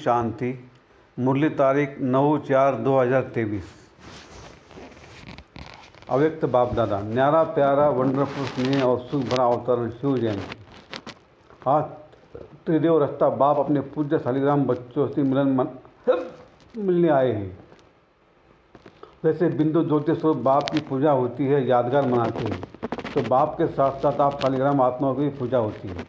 शांति। मुरली तारीख 9/4/2023। अव्यक्त बाप दादा, न्यारा प्यारा वंडरफुल स्नेह और सुख भरा अवतरण शिव जयंती। आज त्रिदेव रस्ता बाप अपने पूज्य शालिग्राम बच्चों से मिलने आए हैं। जैसे बिंदु ज्योति स्वरूप बाप की पूजा होती है, यादगार मनाते हैं, तो बाप के साथ साथ आप शालिग्राम आत्माओं की पूजा होती है।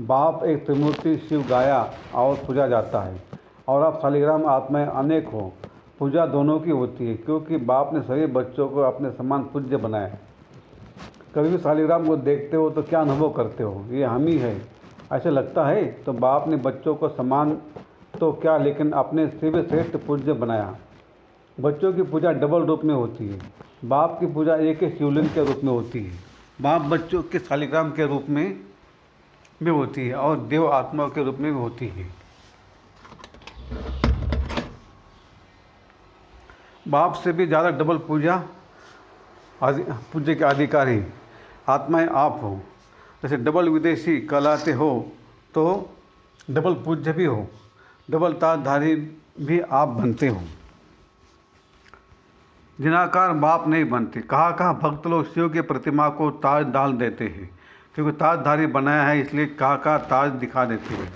बाप एक त्रिमूर्ति शिव गाया और पूजा जाता है, और आप शालिग्राम आत्माएं अनेक हो, पूजा दोनों की होती है, क्योंकि बाप ने सभी बच्चों को अपने समान पूज्य बनाया है। कभी भी शालिग्राम को देखते हो तो क्या अनुभव करते हो? ये हम ही है ऐसे लगता है? तो बाप ने बच्चों को समान तो क्या, लेकिन अपने से भी श्रेष्ठ पूज्य बनाया। बच्चों की पूजा डबल रूप में होती है। बाप की पूजा एक ही शिवलिंग के रूप में होती है। बाप बच्चों के शालिग्राम के रूप में भी होती है और देव आत्माओं के रूप में भी होती है। बाप से भी ज़्यादा डबल पूज्य के अधिकारी आत्माएं आप हो। जैसे डबल विदेशी कहलाते हो तो डबल पूज्य भी हो, डबल ताजधारी भी आप बनते हो। जिनाकार बाप नहीं बनते। कहाँ भक्त लोग शिव की प्रतिमा को ताज डाल देते हैं, क्योंकि ताजधारी बनाया है इसलिए कहाँ ताज दिखा देते हैं।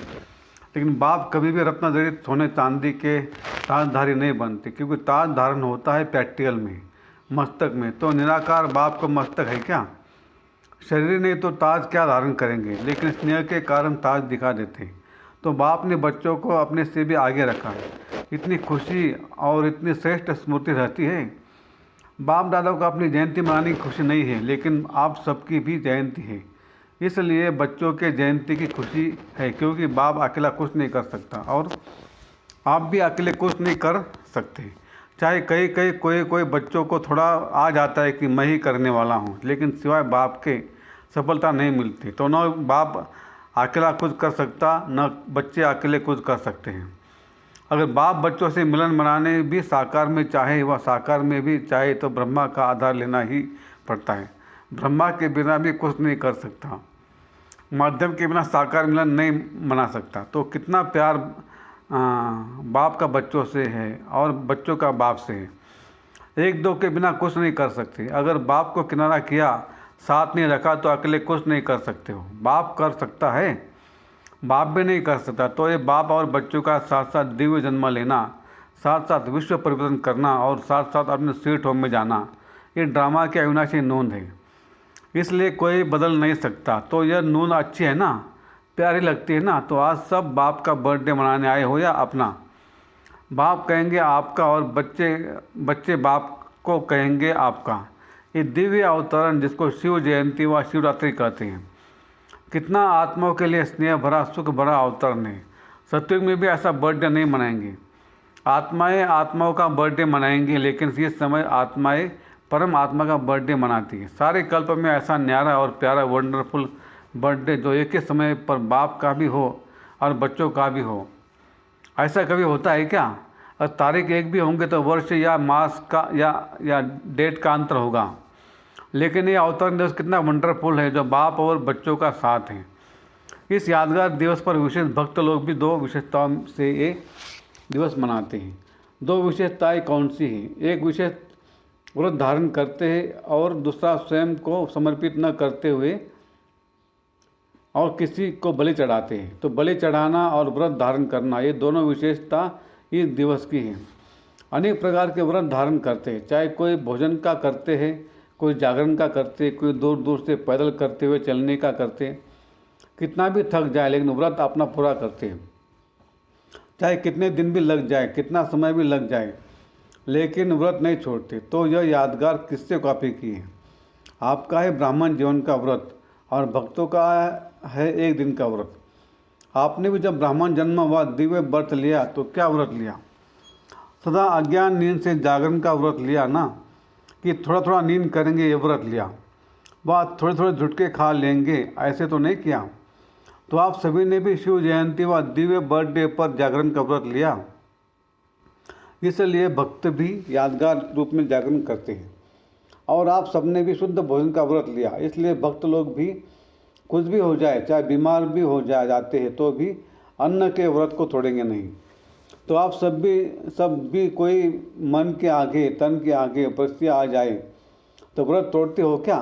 लेकिन बाप कभी भी रत्न जड़ित सोने चांदी के ताजधारी नहीं बनते, क्योंकि ताज धारण होता है प्रैक्टिकल में, मस्तक में। तो निराकार बाप को मस्तक है क्या? शरीर नहीं तो ताज क्या धारण करेंगे, लेकिन स्नेह के कारण ताज दिखा देते हैं। तो बाप ने बच्चों को अपने से भी आगे रखा है। इतनी खुशी और इतनी श्रेष्ठ स्मृति रहती है। बाप दादा को अपनी जयंती मनाने की खुशी नहीं है, लेकिन आप सबकी भी जयंती है, इसलिए बच्चों के जयंती की खुशी है, क्योंकि बाप अकेला कुछ नहीं कर सकता और आप भी अकेले कुछ नहीं कर सकते। चाहे कोई बच्चों को थोड़ा आ जाता है कि मैं ही करने वाला हूँ, लेकिन सिवाय बाप के सफलता नहीं मिलती। तो न बाप अकेला कुछ कर सकता, न बच्चे अकेले कुछ कर सकते हैं। अगर बाप बच्चों से मिलन बनाने भी साकार में चाहे, वह साकार में भी चाहे, तो ब्रह्मा का आधार लेना ही पड़ता है। ब्रह्मा के बिना भी कुछ नहीं कर सकता, माध्यम के बिना साकार मिलन नहीं बना सकता। तो कितना प्यार बाप का बच्चों से है और बच्चों का बाप से है। एक दो के बिना कुछ नहीं कर सकते। अगर बाप को किनारा किया, साथ नहीं रखा, तो अकेले कुछ नहीं कर सकते हो। बाप कर सकता है, बाप भी नहीं कर सकता। तो ये बाप और बच्चों का साथ साथ दिव्य जन्म लेना, साथ साथ विश्व परिवर्तन करना और साथ साथ अपने स्वीट होम में जाना, ये ड्रामा की अविनाशी नूंद है, इसलिए कोई बदल नहीं सकता। तो यह नूंद अच्छी है ना, प्यारी लगती है ना। तो आज सब बाप का बर्थडे मनाने आए हो या अपना। बाप कहेंगे आपका और बच्चे बाप को कहेंगे आपका। ये दिव्य अवतरण जिसको शिव जयंती व शिवरात्रि कहते हैं, कितना आत्माओं के लिए स्नेह भरा सुख भरा अवतरण है। सतयुग में भी ऐसा बर्थडे नहीं मनाएंगे। आत्माएं आत्माओं का बर्थडे मनाएंगी, लेकिन इस समय आत्माएं परम आत्मा का बर्थडे मनाती है। सारे कल्प में ऐसा न्यारा और प्यारा वंडरफुल बर्थडे जो एक ही समय पर बाप का भी हो और बच्चों का भी हो, ऐसा कभी होता है क्या? और तारीख एक भी होंगे तो वर्ष या मास का या डेट का अंतर होगा। लेकिन ये अवतरण दिवस कितना वंडरफुल है जो बाप और बच्चों का साथ है। इस यादगार दिवस पर विशेष भक्त लोग भी दो विशेषताओं से ये दिवस मनाते हैं। दो विशेषताएं कौन सी हैं? एक विशेष व्रत धारण करते हैं और दूसरा स्वयं को समर्पित न करते हुए और किसी को बलि चढ़ाते हैं। तो बलि चढ़ाना और व्रत धारण करना, ये दोनों विशेषता इस दिवस की हैं। अनेक प्रकार के व्रत धारण करते हैं, चाहे कोई भोजन का करते हैं, कोई जागरण का करते, कोई दूर दूर से पैदल करते हुए चलने का करते, कितना भी थक जाए लेकिन व्रत अपना पूरा करते हैं। चाहे कितने दिन भी लग जाए, कितना समय भी लग जाए, लेकिन व्रत नहीं छोड़ते। तो यह यादगार किससे कॉपी की है? आपका है ब्राह्मण जीवन का व्रत और भक्तों का है एक दिन का व्रत। आपने भी जब ब्राह्मण जन्म व दिव्य व्रत लिया तो क्या व्रत लिया? सदा अज्ञान नींद से जागरण का व्रत लिया ना, कि थोड़ा थोड़ा नींद करेंगे ये व्रत लिया, व थोड़े थोड़े झुटके खा लेंगे, ऐसे तो नहीं किया। तो आप सभी ने भी शिव जयंती व दिव्य बर्थडे पर जागरण का व्रत लिया, इसलिए भक्त भी यादगार रूप में जागरण करते हैं। और आप सबने भी शुद्ध भोजन का व्रत लिया, इसलिए भक्त लोग भी कुछ भी हो जाए, चाहे बीमार भी हो जाते हैं, तो भी अन्न के व्रत को तोड़ेंगे नहीं। तो आप सब भी कोई मन के आगे तन के आगे परिस्थितियाँ आ जाए तो व्रत तोड़ते हो क्या?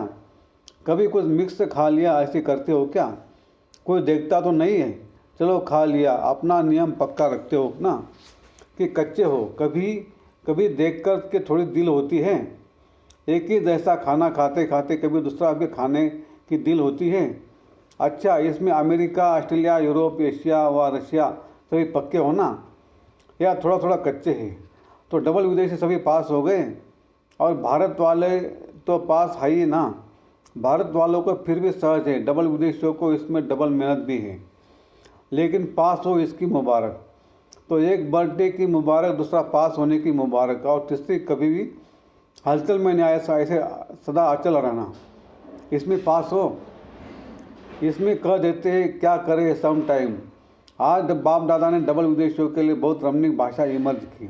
कभी कुछ मिक्स खा लिया ऐसे करते हो क्या? कोई देखता तो नहीं है, चलो खा लिया, अपना नियम पक्का रखते हो ना कि कच्चे हो? कभी कभी देख कर के थोड़ी दिल होती है। एक ही जैसा खाना खाते खाते कभी दूसरा भी खाने की दिल होती है। अच्छा, इसमें अमेरिका, ऑस्ट्रेलिया, यूरोप, एशिया व रशिया सभी पक्के हो ना, या थोड़ा थोड़ा कच्चे हैं? तो डबल विदेशी सभी पास हो गए और भारत वाले तो पास है ही ना। भारत वालों को फिर भी सहज है, डबल विदेशियों को इसमें डबल मेहनत भी है, लेकिन पास हो इसकी मुबारक। तो एक बर्थडे की मुबारक, दूसरा पास होने की मुबारक, और तीसरी कभी भी हलचल में नहीं आया ऐसे सदा अचल रहना। इसमें पास हो, इसमें कह देते हैं क्या करे सम टाइम। आज बाप दादा ने डबल विदेशियों के लिए बहुत रमणीक भाषा इमर्ज की,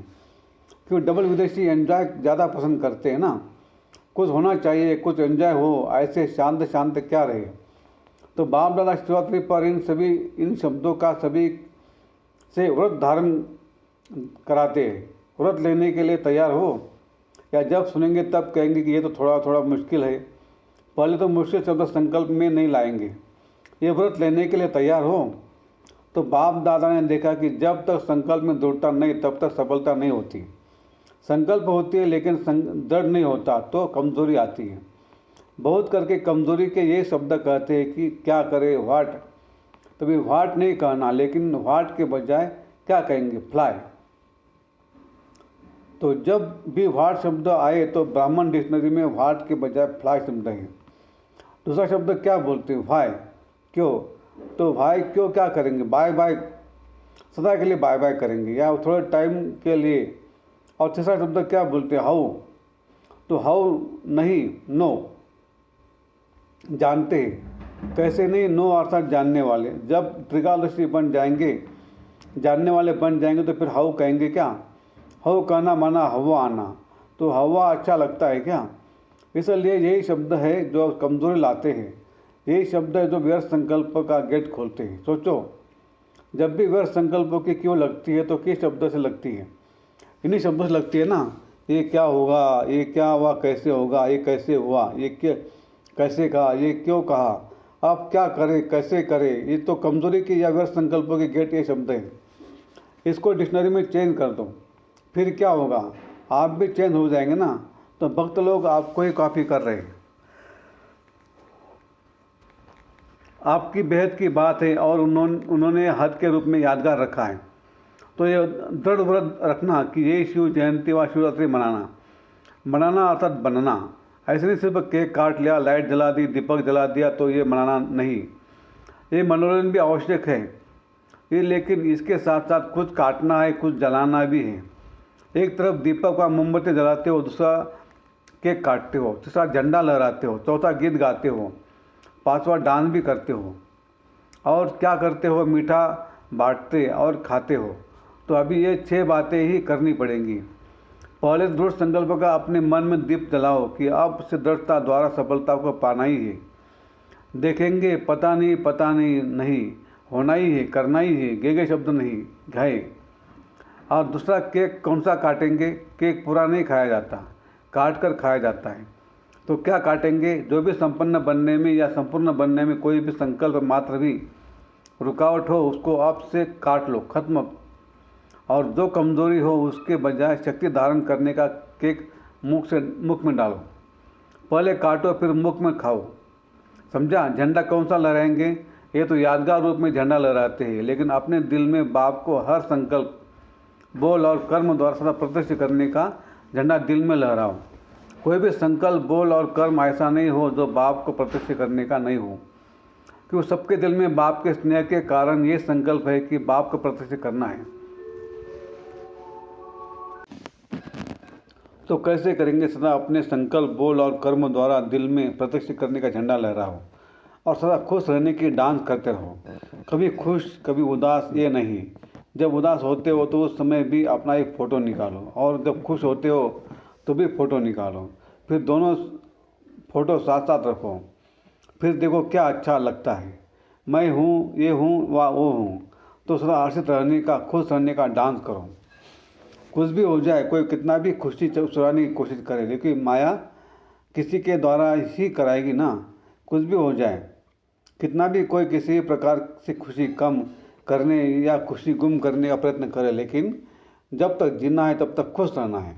क्योंकि डबल विदेशी एंजॉय ज़्यादा पसंद करते हैं ना। कुछ होना चाहिए, कुछ एंजॉय हो, ऐसे शांत शांत क्या रहे। तो बाप दादा शिवरात्रि पर इन शब्दों का सभी से व्रत धारण कराते हैं। व्रत लेने के लिए तैयार हो, या जब सुनेंगे तब कहेंगे कि ये तो थोड़ा थोड़ा मुश्किल है? पहले तो मुश्किल शब्द संकल्प में नहीं लाएंगे। ये व्रत लेने के लिए तैयार हो। तो बाप दादा ने देखा कि जब तक संकल्प में दृढ़ता नहीं तब तक सफलता नहीं होती। संकल्प होती है लेकिन दृढ़ नहीं होता तो कमज़ोरी आती है। बहुत करके कमज़ोरी के ये शब्द कहते हैं कि क्या करे, व्हाट। तभी व्हाट नहीं कहना, लेकिन व्हाट के बजाय क्या कहेंगे, फ्लाई। तो जब भी व्हाट शब्द आए तो ब्राह्मण डिक्शनरी में व्हाट के बजाय फ्लाई शब्द है। दूसरा शब्द क्या बोलते हैं, वाई, क्यों। तो भाई क्यों क्या करेंगे, बाय बाय, सदा के लिए बाय बाय करेंगे या थोड़े टाइम के लिए। और तीसरा शब्द क्या बोलते हैं, हाउ। तो हाउ नहीं, नो, जानते हैं, कैसे नहीं, नो अर्थात जानने वाले। जब त्रिकालदर्शी बन जाएंगे, जानने वाले बन जाएंगे तो फिर हाउ कहेंगे क्या? हाउ कहना माना हवा आना। तो हवा अच्छा लगता है क्या? इसलिए यही शब्द है जो कमज़ोरी लाते हैं। यही शब्द है जो व्यर्थ संकल्प का गेट खोलते हैं। सोचो, जब भी व्यर्थ संकल्पों की क्यों लगती है तो किस शब्द से लगती है? इन्हीं शब्दों से लगती है ना। ये क्या होगा, ये क्या हुआ, कैसे होगा, ये कैसे हुआ, ये कैसे कहा, ये क्यों कहा, आप क्या करें, कैसे करें। ये तो कमज़ोरी की या व्यर्थ संकल्पों के गेट ये शब्द हैं। इसको डिक्शनरी में चेंज कर दो, फिर क्या होगा, आप भी चेंज हो जाएंगे ना। तो भक्त लोग आपको ही कॉपी कर रहे हैं। आपकी बेहद की बात है और उन्होंने हद के रूप में यादगार रखा है। तो ये दृढ़ व्रत रखना कि ये शिव जयंती व शिवरात्रि मनाना अर्थात बनना। ऐसे नहीं सिर्फ केक काट लिया, लाइट जला दी, दीपक जला दिया तो ये मनाना नहीं। ये मनोरंजन भी आवश्यक है ये, लेकिन इसके साथ साथ कुछ काटना है, कुछ जलाना भी है। एक तरफ दीपक व मोमबत्ती जलाते हो, दूसरा केक काटते हो, तीसरा झंडा लहराते हो, चौथा गीत गाते हो, पांचवा डांस भी करते हो, और क्या करते हो, मीठा बांटते और खाते हो। तो अभी ये 6 बातें ही करनी पड़ेंगी। पहले दृढ़ संकल्प का अपने मन में दीप जलाओ कि अब से दृढ़ता द्वारा सफलता को पाना ही है। देखेंगे पता नहीं नहीं, होना ही है, करना ही है, गे शब्द नहीं, घाए। और दूसरा, केक कौन सा काटेंगे? केक पूरा नहीं खाया जाता, काट कर खाया जाता है। तो क्या काटेंगे? जो भी संपन्न बनने में या संपूर्ण बनने में कोई भी संकल्प मात्र भी रुकावट हो उसको आप से काट लो, खत्म। और जो कमज़ोरी हो उसके बजाय शक्ति धारण करने का केक मुख में डालो। पहले काटो फिर मुख में खाओ, समझा। झंडा कौन सा लहराएंगे? ये तो यादगार रूप में झंडा लहराते हैं, लेकिन अपने दिल में बाप को हर संकल्प, बोल और कर्म द्वारा सदा प्रत्यक्ष करने का झंडा दिल में लहराओ। कोई भी संकल्प, बोल और कर्म ऐसा नहीं हो जो बाप को प्रत्यक्ष करने का नहीं हो, क्योंकि सबके दिल में बाप के स्नेह के कारण ये संकल्प है कि बाप को प्रत्यक्ष करना है। तो कैसे करेंगे? सदा अपने संकल्प, बोल और कर्म द्वारा दिल में प्रत्यक्ष करने का झंडा लहराओ और सदा खुश रहने की डांस करते रहो। कभी खुश कभी उदास ये नहीं। जब उदास होते हो तो उस समय भी अपना एक फ़ोटो निकालो, और जब खुश होते हो तो भी फ़ोटो निकालो। फिर दोनों फ़ोटो साथ साथ रखो, फिर देखो क्या अच्छा लगता है। मैं हूँ, ये हूँ व वो हूँ। तो सदा हर्षित रहने का, खुश रहने का डांस करो। कुछ भी हो जाए, कोई कितना भी खुशी चुराने की कोशिश करे, लेकिन माया किसी के द्वारा ही कराएगी ना। कुछ भी हो जाए, कितना भी कोई किसी प्रकार से खुशी कम करने या खुशी गुम करने का प्रयत्न करे, लेकिन जब तक जीना है तब तक खुश रहना है।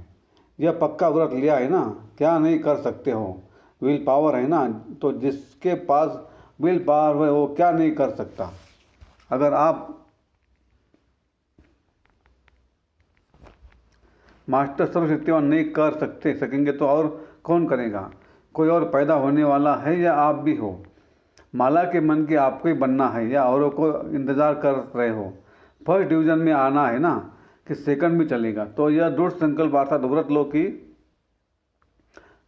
यह पक्का व्रत लिया है ना, क्या नहीं कर सकते हो। विल पावर है ना, तो जिसके पास विल पावर है वो क्या नहीं कर सकता। अगर आप मास्टर सर्वशक्तिवान नहीं कर सकेंगे तो और कौन करेगा। कोई और पैदा होने वाला है या आप भी हो। माला के मन के आपको ही बनना है या औरों को इंतज़ार कर रहे हो। फर्स्ट डिवीज़न में आना है ना कि सेकंड भी चलेगा। तो यह दृढ़ संकल्प अर्थात व्रत लो कि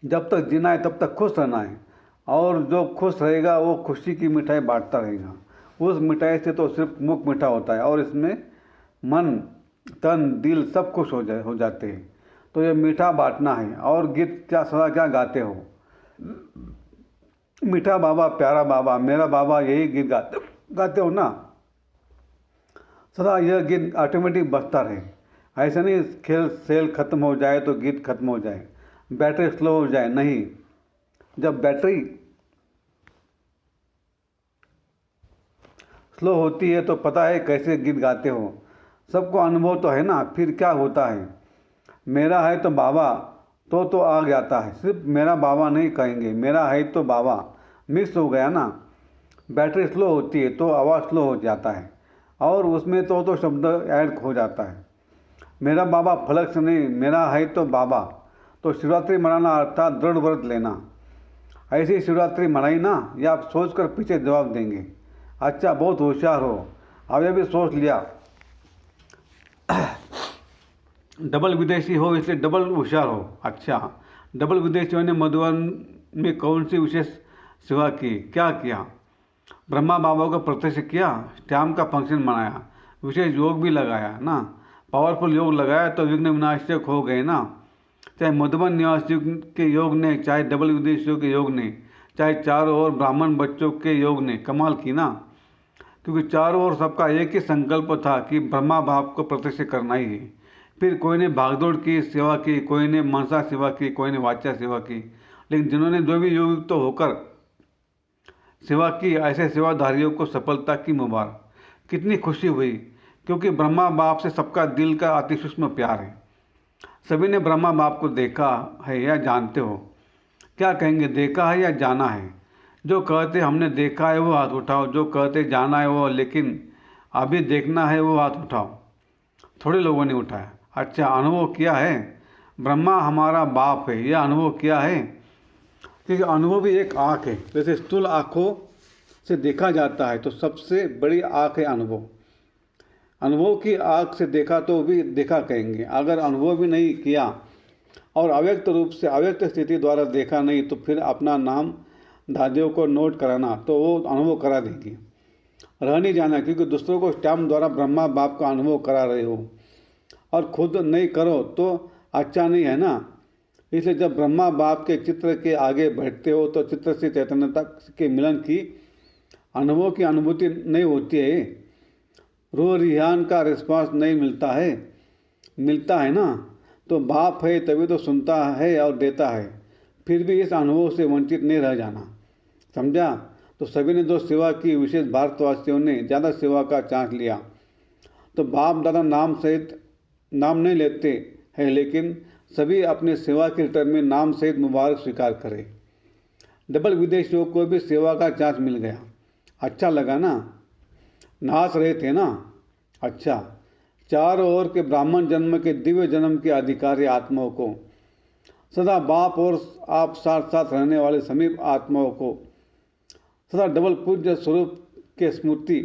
जब तक जीना है तब तक खुश रहना है, और जो खुश रहेगा वो खुशी की मिठाई बांटता रहेगा। उस मिठाई से तो सिर्फ मुख मीठा होता है और इसमें मन तन दिल सब खुश हो जाते हैं। तो ये मीठा बांटना है। और गीत क्या सदा क्या गाते हो, मीठा बाबा प्यारा बाबा मेरा बाबा, यही गीत गाते हो ना। सदा यह गीत ऑटोमेटिक बजता रहे। ऐसा नहीं खेल सेल खत्म हो जाए तो गीत खत्म हो जाए, बैटरी स्लो हो जाए, नहीं। जब बैटरी स्लो होती है तो पता है कैसे गीत गाते हो। सबको अनुभव तो है ना। फिर क्या होता है, मेरा है तो बाबा तो आ जाता है। सिर्फ मेरा बाबा नहीं कहेंगे, मेरा है तो बाबा मिक्स हो गया ना। बैटरी स्लो होती है तो आवाज़ स्लो हो जाता है और उसमें तो शब्द ऐड हो जाता है। मेरा बाबा फलक से नहीं, मेरा है तो बाबा। तो शिवरात्रि मनाना अर्थात दृढ़ व्रत लेना। ऐसी शिवरात्रि मनाई ना, या आप सोच कर पीछे जवाब देंगे, अच्छा बहुत होशियार हो, अब ये भी सोच लिया। डबल विदेशी हो इसलिए डबल होशियार हो। अच्छा, डबल विदेशियों ने मधुबन में कौन सी विशेष सेवा की, क्या किया। ब्रह्मा बाबा को प्रत्यक्ष किया, स्टैम्प का फंक्शन मनाया, विशेष योग भी लगाया ना। पावरफुल योग लगाया तो विघ्न विनाशक हो गए ना। चाहे मधुबन निवासियों के योग ने, चाहे डबल विदेशियों के योग ने, चाहे चारों ओर ब्राह्मण बच्चों के योग ने कमाल की ना। क्योंकि चारों ओर सबका एक ही संकल्प था कि ब्रह्मा बाप को प्रत्यक्ष करना ही है। फिर कोई ने भागदौड़ की सेवा की, कोई ने मनसा सेवा की, कोई ने वाचा सेवा की, लेकिन जिन्होंने जो भी योग तो होकर सेवा की, ऐसे सेवाधारियों को सफलता की मुबारक। कितनी खुशी हुई, क्योंकि ब्रह्मा बाप से सबका दिल का अति सूक्ष्म प्यार है। सभी ने ब्रह्मा बाप को देखा है या जानते हो। क्या कहेंगे, देखा है या जाना है। जो कहते हमने देखा है वो हाथ उठाओ, जो कहते जाना है वो लेकिन अभी देखना है वो हाथ उठाओ। थोड़े लोगों ने उठाया। अच्छा, अनुभव किया है ब्रह्मा हमारा बाप है, यह अनुभव किया है। क्योंकि अनुभव भी एक आँख है। जैसे स्थूल आँखों से देखा जाता है तो सबसे बड़ी आँख है अनुभव। अनुभव की आँख से देखा तो भी देखा कहेंगे। अगर अनुभव भी नहीं किया और अव्यक्त रूप से अव्यक्त स्थिति द्वारा देखा नहीं तो फिर अपना नाम दादियों को नोट कराना तो वो अनुभव करा देगी। रह नहीं जाना, क्योंकि दूसरों को स्टैम्प द्वारा ब्रह्मा बाप का अनुभव करा रहे हो और खुद नहीं करो तो अच्छा नहीं है ना। इसलिए जब ब्रह्मा बाप के चित्र के आगे बैठते हो तो चित्र से चैतन्यता के मिलन की अनुभव की अनुभूति नहीं होती है। रो रिहान का रिस्पांस नहीं मिलता है ना। तो बाप है तभी तो सुनता है और देता है। फिर भी इस अनुभव से वंचित नहीं रह जाना, समझा। तो सभी ने जो सेवा की, विशेष भारतवासियों ने ज़्यादा सेवा का चांस लिया। तो बाप दादा नाम सहित नाम नहीं लेते हैं, लेकिन सभी अपने सेवा के रिटर्न में नाम सहित मुबारक स्वीकार करें। डबल विदेशियों को भी सेवा का चांस मिल गया। अच्छा लगा ना, नाच रहे थे ना। अच्छा, चारों ओर के ब्राह्मण जन्म के दिव्य जन्म के अधिकारी आत्माओं को, सदा बाप और आप साथ साथ रहने वाले समीप आत्माओं को, सदा डबल पूज्य स्वरूप के स्मृति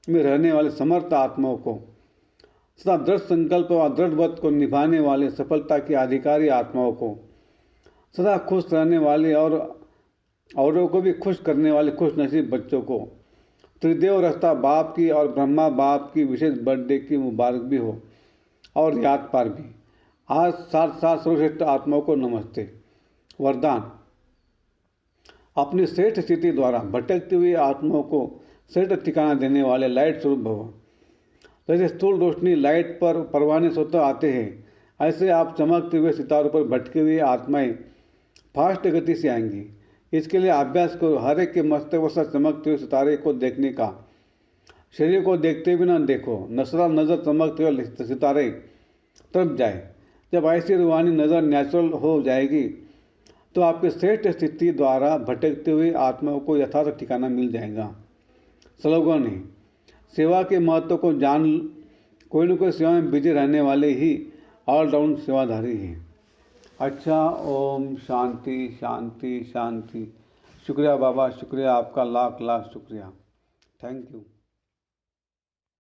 में रहने वाले समर्थ आत्माओं को, सदा दृढ़ संकल्प व दृढ़ व्रत को निभाने वाले सफलता के अधिकारी आत्माओं को, सदा खुश रहने वाले और औरों को भी खुश करने वाले खुश नसीब बच्चों को, त्रिदेव रस्ता बाप की और ब्रह्मा बाप की विशेष बर्थडे की मुबारक भी हो और याद पार भी। आज साथ साथ सर्वश्रेष्ठ आत्माओं को नमस्ते। वरदान, अपनी श्रेष्ठ स्थिति द्वारा भटकती हुई आत्माओं को श्रेष्ठ ठिकाना देने वाले लाइट स्वरूप भव। जैसे स्थूल रोशनी लाइट पर परवाने स्वतः आते हैं, ऐसे आप चमकते हुए सितारों पर भटकी हुई आत्माएं फास्ट गति से आएंगी। इसके लिए अभ्यास करो। हर एक के मस्तक पर साथ चमकते हुए सितारे को देखने का। शरीर को देखते भी ना देखो, नजर नज़र चमकते हुए सितारे तरफ जाए। जब ऐसी रूहानी नज़र नेचुरल हो जाएगी तो आपके श्रेष्ठ स्थिति द्वारा भटकते हुए आत्माओं को यथार्थ ठिकाना मिल जाएगा। स्लोगन है, सेवा के महत्व को जान। कोई न कोई सेवा में बिजी रहने वाले ही ऑलराउंड सेवाधारी हैं। अच्छा, ओम शांति शांति शांति। शुक्रिया बाबा, शुक्रिया आपका, लाख लाख शुक्रिया। Thank you.